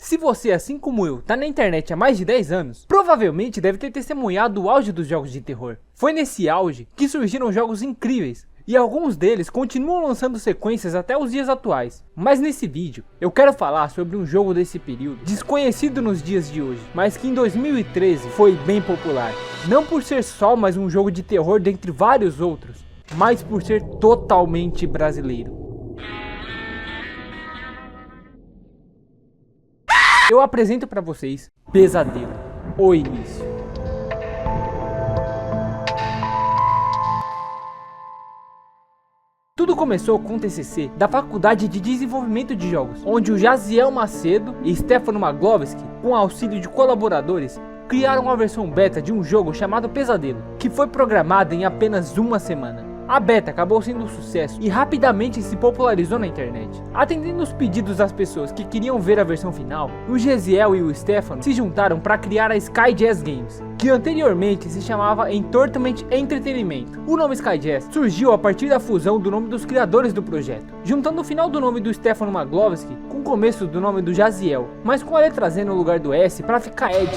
Se você, assim como eu, tá na internet há mais de 10 anos, provavelmente deve ter testemunhado o auge dos jogos de terror. Foi nesse auge que surgiram jogos incríveis, e alguns deles continuam lançando sequências até os dias atuais. Mas nesse vídeo, eu quero falar sobre um jogo desse período, desconhecido nos dias de hoje, mas que em 2013 foi bem popular. Não por ser só mais um jogo de terror dentre vários outros, mas por ser totalmente brasileiro. Eu apresento pra vocês Pesadelo, o início. Tudo começou com o TCC da Faculdade de Desenvolvimento de Jogos, onde o Jaziel Macedo e Stefano Maglovski, com auxílio de colaboradores, criaram uma versão beta de um jogo chamado Pesadelo, que foi programada em apenas uma semana. A beta acabou sendo um sucesso e rapidamente se popularizou na internet. Atendendo os pedidos das pessoas que queriam ver a versão final, o Jaziel e o Stefano se juntaram para criar a Sky Jazz Games, que anteriormente se chamava Entertainment Entretenimento. O nome Sky Jazz surgiu a partir da fusão do nome dos criadores do projeto, juntando o final do nome do Stefano Maglovski com o começo do nome do Jaziel, mas com a letra Z no lugar do S para ficar Ed.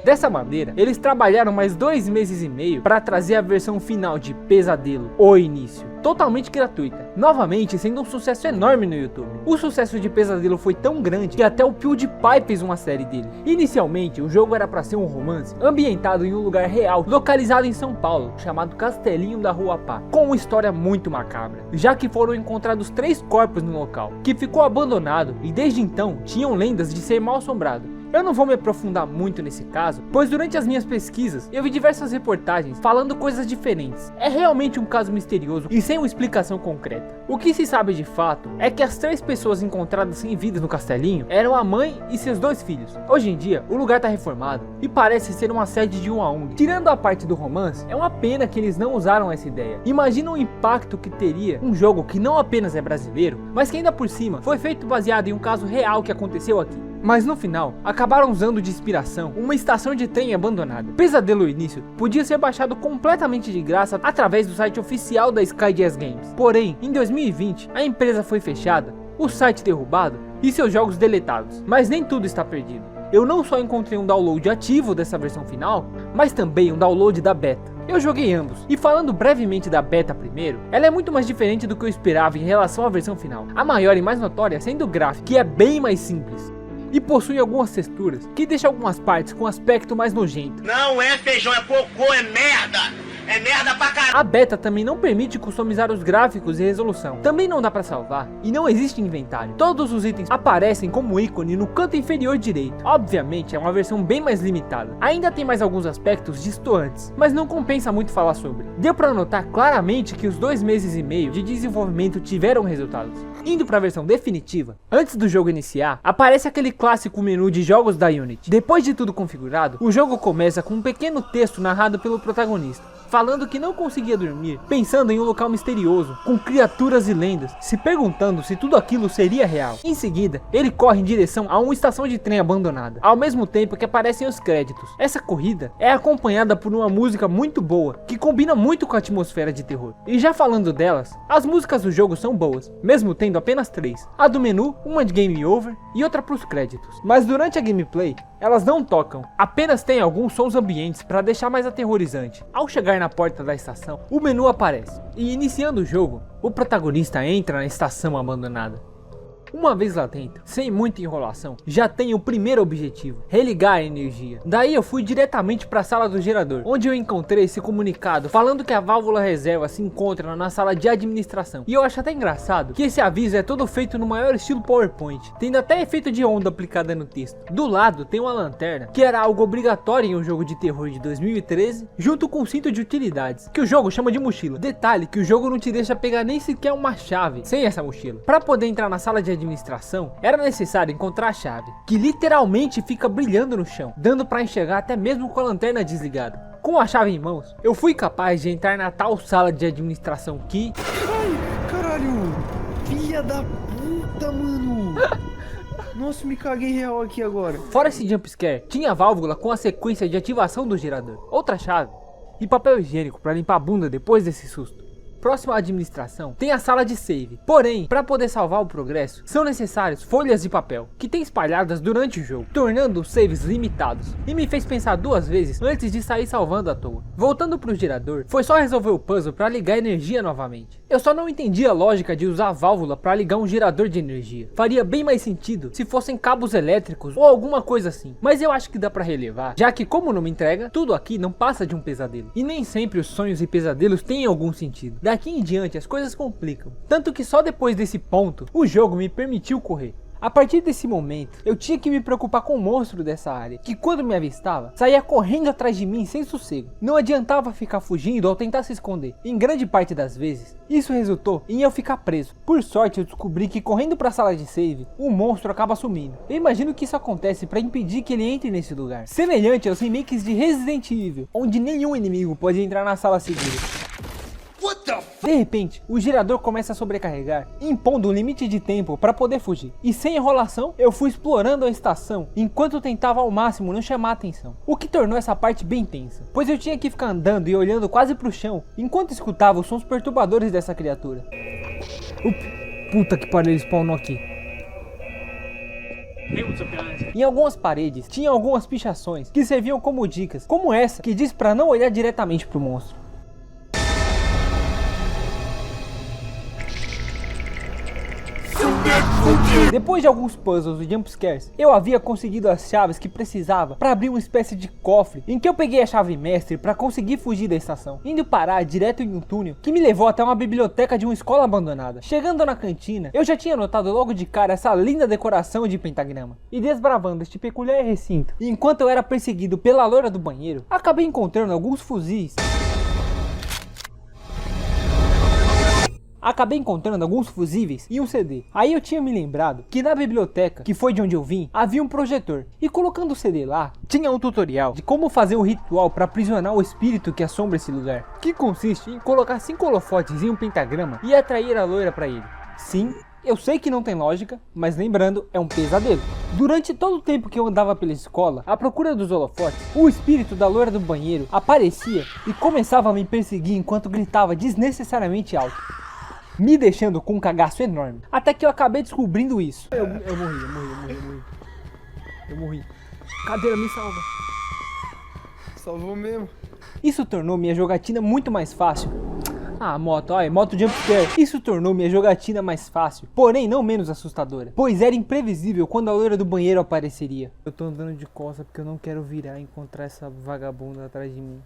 Dessa maneira, eles trabalharam mais 2 meses e meio para trazer a versão final de Pesadelo, o início, totalmente gratuita, novamente sendo um sucesso enorme no YouTube. O sucesso de Pesadelo foi tão grande que até o PewDiePie fez uma série dele. Inicialmente, o jogo era para ser um romance ambientado em um lugar real, localizado em São Paulo, chamado Castelinho da Rua Pá, com uma história muito macabra, já que foram encontrados 3 corpos no local, que ficou abandonado e desde então tinham lendas de ser mal assombrado. Eu não vou me aprofundar muito nesse caso, pois durante as minhas pesquisas eu vi diversas reportagens falando coisas diferentes. É realmente um caso misterioso e sem uma explicação concreta. O que se sabe de fato é que as 3 pessoas encontradas sem vida no castelinho eram a mãe e seus 2 filhos. Hoje em dia o lugar está reformado e parece ser uma sede de uma ONG. Tirando a parte do romance, é uma pena que eles não usaram essa ideia. Imagina o impacto que teria um jogo que não apenas é brasileiro, mas que ainda por cima foi feito baseado em um caso real que aconteceu aqui. Mas no final, acabaram usando de inspiração uma estação de trem abandonada. Pesadelo Início podia ser baixado completamente de graça através do site oficial da Sky Jazz Games. Porém, em 2020, a empresa foi fechada, o site derrubado e seus jogos deletados. Mas nem tudo está perdido. Eu não só encontrei um download ativo dessa versão final, mas também um download da beta. Eu joguei ambos, e falando brevemente da beta primeiro, ela é muito mais diferente do que eu esperava em relação à versão final. A maior e mais notória sendo o gráfico, que é bem mais simples. E possui algumas texturas que deixam algumas partes com aspecto mais nojento. Não é feijão, é cocô, é merda! É merda pra caralho! A beta também não permite customizar os gráficos e resolução. Também não dá pra salvar e não existe inventário. Todos os itens aparecem como ícone no canto inferior direito. Obviamente é uma versão bem mais limitada. Ainda tem mais alguns aspectos distantes, mas não compensa muito falar sobre. Deu pra notar claramente que os 2 meses e meio de desenvolvimento tiveram resultados. Indo para a versão definitiva, antes do jogo iniciar, aparece aquele clássico menu de jogos da Unity. Depois de tudo configurado, o jogo começa com um pequeno texto narrado pelo protagonista, falando que não conseguia dormir, pensando em um local misterioso, com criaturas e lendas, se perguntando se tudo aquilo seria real. Em seguida, ele corre em direção a uma estação de trem abandonada, ao mesmo tempo que aparecem os créditos. Essa corrida é acompanhada por uma música muito boa, que combina muito com a atmosfera de terror. E já falando delas, as músicas do jogo são boas, mesmo tendo apenas 3. A do menu, uma de Game Over e outra para os créditos. Mas durante a gameplay, elas não tocam, apenas tem alguns sons ambientes para deixar mais aterrorizante. Ao chegar na porta da estação, o menu aparece, e iniciando o jogo, o protagonista entra na estação abandonada. Uma vez lá dentro, sem muita enrolação, já tem o primeiro objetivo: religar a energia. Daí eu fui diretamente para a sala do gerador, onde eu encontrei esse comunicado falando que a válvula reserva se encontra na sala de administração. E eu acho até engraçado que esse aviso é todo feito no maior estilo PowerPoint, tendo até efeito de onda aplicada no texto. Do lado tem uma lanterna, que era algo obrigatório em um jogo de terror de 2013, junto com um cinto de utilidades, que o jogo chama de mochila. Detalhe que o jogo não te deixa pegar nem sequer uma chave sem essa mochila. Para poder entrar na sala de administração, era necessário encontrar a chave, que literalmente fica brilhando no chão, dando para enxergar até mesmo com a lanterna desligada. Com a chave em mãos, eu fui capaz de entrar na tal sala de administração que... Ai, caralho! Filha da puta, mano! Nossa, me caguei real aqui agora. Fora esse jumpscare, tinha a válvula com a sequência de ativação do gerador, outra chave e papel higiênico para limpar a bunda depois desse susto. Próximo à administração, tem a sala de save. Porém, para poder salvar o progresso, são necessários folhas de papel, que tem espalhadas durante o jogo, tornando os saves limitados. E me fez pensar duas vezes antes de sair salvando à toa. Voltando pro gerador, foi só resolver o puzzle para ligar a energia novamente. Eu só não entendi a lógica de usar a válvula para ligar um gerador de energia. Faria bem mais sentido se fossem cabos elétricos ou alguma coisa assim. Mas eu acho que dá para relevar, já que como não me entrega, tudo aqui não passa de um pesadelo. E nem sempre os sonhos e pesadelos têm algum sentido. Daqui em diante as coisas complicam, tanto que só depois desse ponto o jogo me permitiu correr. A partir desse momento, eu tinha que me preocupar com o monstro dessa área, que quando me avistava, saía correndo atrás de mim sem sossego. Não adiantava ficar fugindo ou tentar se esconder. Em grande parte das vezes, isso resultou em eu ficar preso. Por sorte, eu descobri que correndo para a sala de save, o monstro acaba sumindo. Eu imagino que isso acontece para impedir que ele entre nesse lugar. Semelhante aos remakes de Resident Evil, onde nenhum inimigo pode entrar na sala segura. De repente, o gerador começa a sobrecarregar, impondo um limite de tempo para poder fugir. E sem enrolação, eu fui explorando a estação, enquanto tentava ao máximo não chamar a atenção. O que tornou essa parte bem tensa, pois eu tinha que ficar andando e olhando quase pro chão, enquanto escutava os sons perturbadores dessa criatura. Puta que pariu, ele spawnou aqui. Em algumas paredes, tinha algumas pichações que serviam como dicas, como essa que diz para não olhar diretamente pro monstro. Depois de alguns puzzles e jumpscares, eu havia conseguido as chaves que precisava para abrir uma espécie de cofre, em que eu peguei a chave mestre para conseguir fugir da estação, indo parar direto em um túnel que me levou até uma biblioteca de uma escola abandonada. Chegando na cantina, eu já tinha notado logo de cara essa linda decoração de pentagrama, e desbravando este peculiar recinto, enquanto eu era perseguido pela loira do banheiro, acabei encontrando alguns fuzis. Acabei encontrando alguns fusíveis e um CD. Aí eu tinha me lembrado que na biblioteca, que foi de onde eu vim, havia um projetor. E colocando o CD lá, tinha um tutorial de como fazer um ritual para aprisionar o espírito que assombra esse lugar. Que consiste em colocar 5 holofotes em um pentagrama e atrair a loira para ele. Sim, eu sei que não tem lógica, mas lembrando, é um pesadelo. Durante todo o tempo que eu andava pela escola, à procura dos holofotes, o espírito da loira do banheiro aparecia e começava a me perseguir enquanto gritava desnecessariamente alto, me deixando com um cagaço enorme. Até que eu acabei descobrindo isso. Eu morri. Cadeira, me salva. Salvou mesmo. Isso tornou minha jogatina muito mais fácil. Moto jumpscare. Isso tornou minha jogatina mais fácil, porém não menos assustadora, pois era imprevisível quando a loira do banheiro apareceria. Eu tô andando de costas porque eu não quero virar e encontrar essa vagabunda atrás de mim.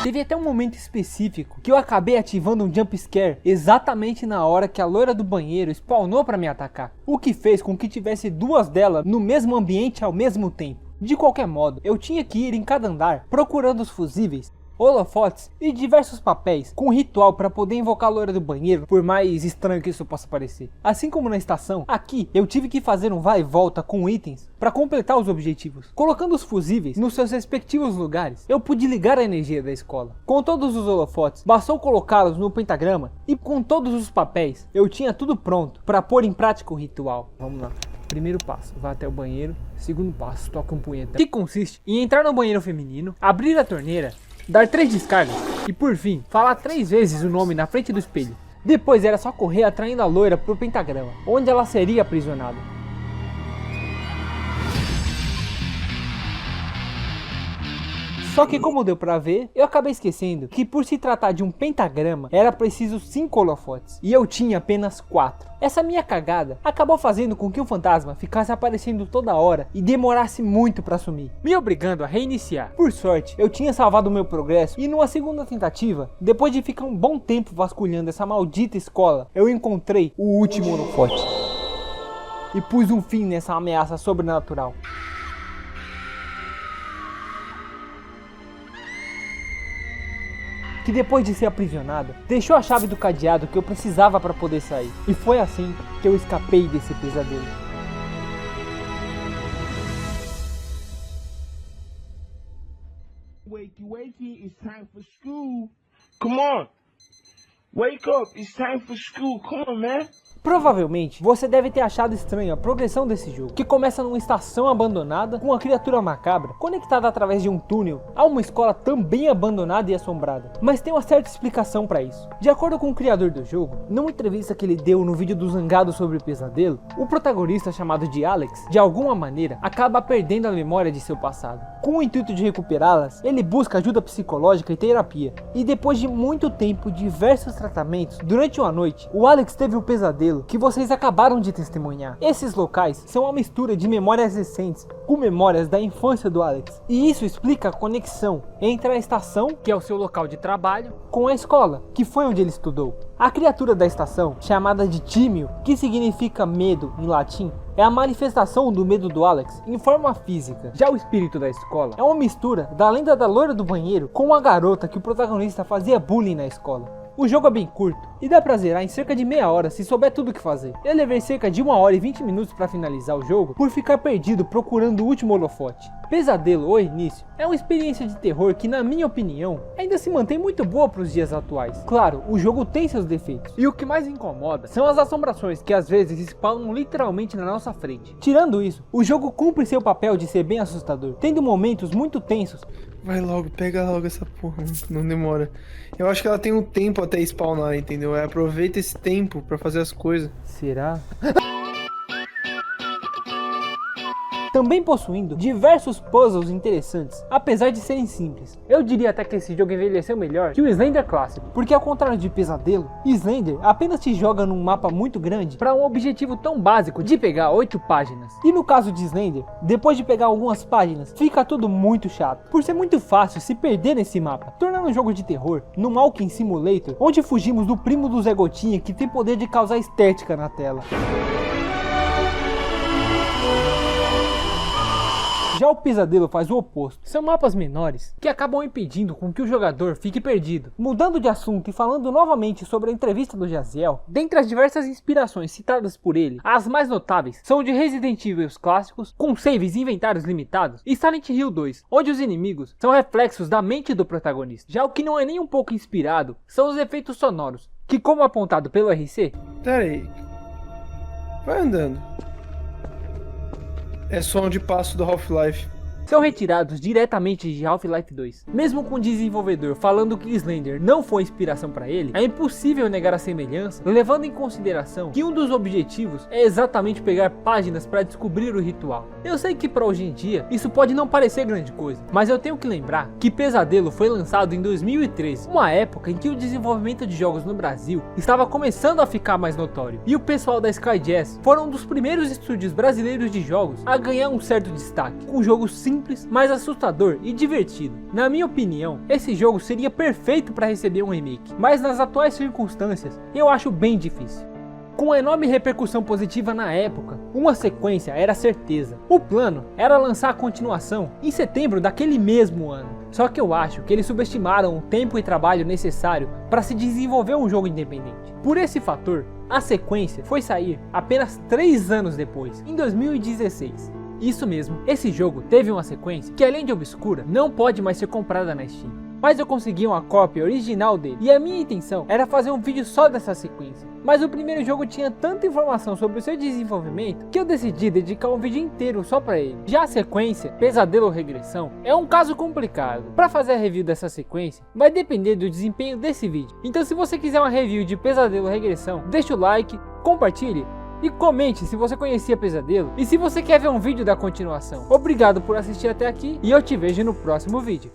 Teve até um momento específico que eu acabei ativando um jumpscare exatamente na hora que a loira do banheiro spawnou para me atacar, o que fez com que tivesse duas delas no mesmo ambiente ao mesmo tempo. De qualquer modo, eu tinha que ir em cada andar procurando os fusíveis, holofotes e diversos papéis com ritual para poder invocar a loira do banheiro, por mais estranho que isso possa parecer. Assim como na estação, aqui eu tive que fazer um vai e volta com itens para completar os objetivos. Colocando os fusíveis nos seus respectivos lugares, eu pude ligar a energia da escola. Com todos os holofotes, bastou colocá-los no pentagrama e com todos os papéis, eu tinha tudo pronto para pôr em prática o ritual. Vamos lá. Primeiro passo, vá até o banheiro. Segundo passo, toca um punheta, que consiste em entrar no banheiro feminino, abrir a torneira, dar 3 descargas e por fim, falar 3 vezes o nome na frente do espelho. Depois era só correr atraindo a loira pro pentagrama, onde ela seria aprisionada. Só que como deu pra ver, eu acabei esquecendo que por se tratar de um pentagrama, era preciso 5 holofotes, e eu tinha apenas 4. Essa minha cagada acabou fazendo com que o fantasma ficasse aparecendo toda hora e demorasse muito pra sumir, me obrigando a reiniciar. Por sorte, eu tinha salvado o meu progresso e numa segunda tentativa, depois de ficar um bom tempo vasculhando essa maldita escola, eu encontrei o último holofote e pus um fim nessa ameaça sobrenatural. Que depois de ser aprisionada, deixou a chave do cadeado que eu precisava para poder sair. E foi assim que eu escapei desse pesadelo. Wakey, it's time for school. Come on. Wake up, it's time for school. Come on, man. Provavelmente você deve ter achado estranho a progressão desse jogo, que começa numa estação abandonada com uma criatura macabra conectada através de um túnel a uma escola também abandonada e assombrada. Mas tem uma certa explicação para isso. De acordo com o criador do jogo, numa entrevista que ele deu no vídeo do Zangado sobre o Pesadelo, o protagonista chamado de Alex, de alguma maneira, acaba perdendo a memória de seu passado. Com o intuito de recuperá-las, ele busca ajuda psicológica e terapia, e depois de muito tempo, diversos tratamentos, durante uma noite, o Alex teve um pesadelo que vocês acabaram de testemunhar. Esses locais são uma mistura de memórias recentes com memórias da infância do Alex, e isso explica a conexão entre a estação, que é o seu local de trabalho, com a escola, que foi onde ele estudou. A criatura da estação, chamada de Tímio, que significa medo em latim, é a manifestação do medo do Alex em forma física. Já o espírito da escola é uma mistura da lenda da loira do banheiro com a garota que o protagonista fazia bullying na escola. O jogo é bem curto e dá pra zerar em cerca de meia hora se souber tudo o que fazer. Eu levei cerca de 1 hora e 20 minutos pra finalizar o jogo por ficar perdido procurando o último holofote. Pesadelo, o Início, é uma experiência de terror que, na minha opinião, ainda se mantém muito boa pros dias atuais. Claro, o jogo tem seus defeitos, e o que mais incomoda são as assombrações que às vezes spawnam literalmente na nossa frente. Tirando isso, o jogo cumpre seu papel de ser bem assustador, tendo momentos muito tensos. Vai logo, pega logo essa porra, não demora. Eu acho que ela tem um tempo até spawnar, entendeu? Aproveita esse tempo pra fazer as coisas. Será? Também possuindo diversos puzzles interessantes, apesar de serem simples. Eu diria até que esse jogo envelheceu melhor que o Slender clássico, porque ao contrário de Pesadelo, Slender apenas te joga num mapa muito grande para um objetivo tão básico de pegar 8 páginas. E no caso de Slender, depois de pegar algumas páginas, fica tudo muito chato, por ser muito fácil se perder nesse mapa, tornando um jogo de terror num Walking Simulator, onde fugimos do primo do Zé Gotinha que tem poder de causar estética na tela. Já o Pesadelo faz o oposto. São mapas menores que acabam impedindo com que o jogador fique perdido. Mudando de assunto e falando novamente sobre a entrevista do Jaziel, dentre as diversas inspirações citadas por ele, as mais notáveis são de Resident Evil os clássicos, com saves e inventários limitados, e Silent Hill 2, onde os inimigos são reflexos da mente do protagonista. Já o que não é nem um pouco inspirado são os efeitos sonoros, que, como apontado pelo RC... Pera aí. Vai andando. É som de passo do Half-Life. São retirados diretamente de Half-Life 2. Mesmo com o desenvolvedor falando que Slender não foi inspiração para ele, é impossível negar a semelhança, levando em consideração que um dos objetivos é exatamente pegar páginas para descobrir o ritual. Eu sei que para hoje em dia isso pode não parecer grande coisa, mas eu tenho que lembrar que Pesadelo foi lançado em 2013, uma época em que o desenvolvimento de jogos no Brasil estava começando a ficar mais notório, e o pessoal da Skyjazz foram um dos primeiros estúdios brasileiros de jogos a ganhar um certo destaque, com jogos simples, mais assustador e divertido. Na minha opinião, esse jogo seria perfeito para receber um remake, mas nas atuais circunstâncias eu acho bem difícil. Com enorme repercussão positiva na época, uma sequência era certeza. O plano era lançar a continuação em setembro daquele mesmo ano. Só que eu acho que eles subestimaram o tempo e trabalho necessário para se desenvolver um jogo independente. Por esse fator, a sequência foi sair apenas 3 anos depois, em 2016. Isso mesmo, esse jogo teve uma sequência que, além de obscura, não pode mais ser comprada na Steam. Mas eu consegui uma cópia original dele, e a minha intenção era fazer um vídeo só dessa sequência. Mas o primeiro jogo tinha tanta informação sobre o seu desenvolvimento que eu decidi dedicar um vídeo inteiro só pra ele. Já a sequência, Pesadelo ou Regressão, é um caso complicado. Pra fazer a review dessa sequência, vai depender do desempenho desse vídeo. Então se você quiser uma review de Pesadelo ou Regressão, deixa o like, compartilhe e comente se você conhecia Pesadelo e se você quer ver um vídeo da continuação. Obrigado por assistir até aqui e eu te vejo no próximo vídeo.